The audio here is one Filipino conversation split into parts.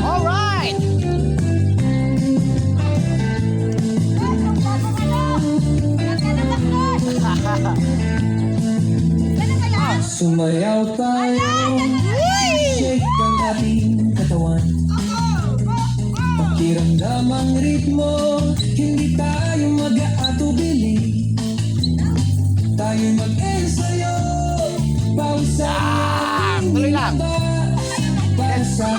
Alright! Sumayaw tayo, shake ang ating katawan. Pakiramdam ang ritmo, hindi tayo mag-aatubili. Tayo mag-ensayo, pausan tuloy lang. para sa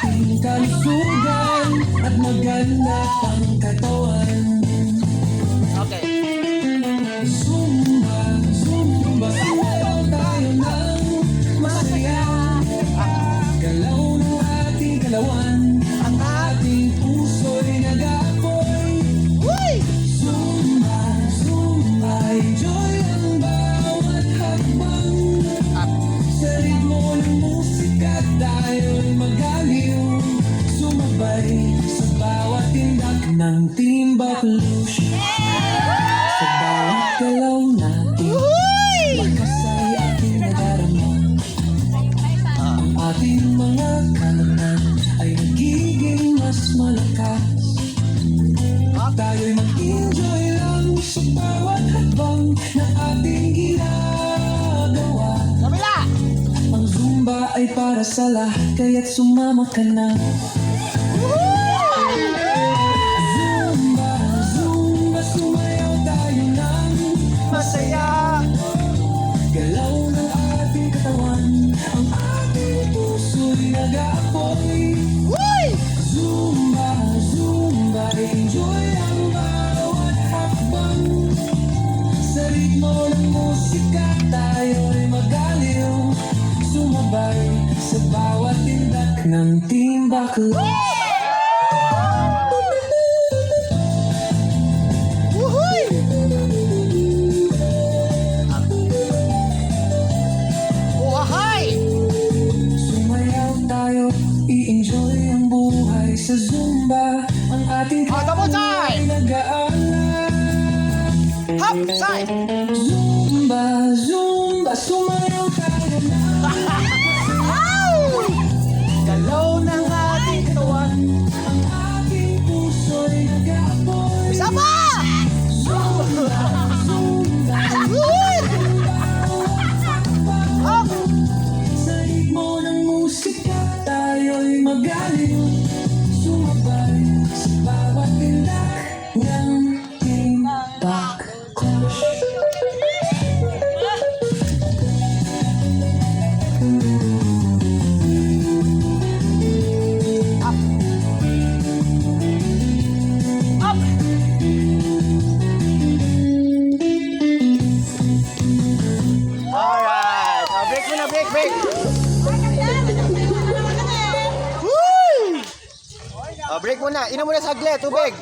ating kalusugan at maganda pang katawan. Okay. Zumba, zumba, sumayaw tayo ng masaya. Galaw ng ating kalawan, ang ating puso'y nag-aapoy. Zumba, zumba, enjoy ang bawat hakbang. Sa ritmo ng musika tayo'y magaliw. Sumabay sa bawat tindak ng Timbak Lush. Sa bawat galaw natin, makasay ating nadarama. Ang ating mga kalamnan ay nagiging mas malakas. Tayo'y mag-enjoy lang sa bawat hakbang na ating ginagawa. Kabila! Ang Zumba ay para sa lahat, kaya't sumama ka na. Zumba, Zumba, sumayaw tayo ng masaya. Galaw ng ating katawan, ang ating puso'y nag-aapoy. Zumba, Zumba, enjoy ang bawat hakbang. Sa ritmo ng musika tayo'y magaliw. Sumabay sa bawat tindak ng Timbak Lush. Sumayaw tayo, i-enjoy ang buhay sa Zumba. Ang ating double katawan ay time! nag-aalala. Hop! Side! Zumba, Zumba, sumayaw tayo na. Galaw ng ating katawan, ang ating puso'y nag-aapoy. Isa pa! Zumba, Zumba, Hop! sa ritmo ng musika tayo'y magaliw. Sumabay sa bawat tindak ng Timbak Lush. Up! Alright! Break muna, break, break! Woo! Break muna. Inom muna saglit, tubig.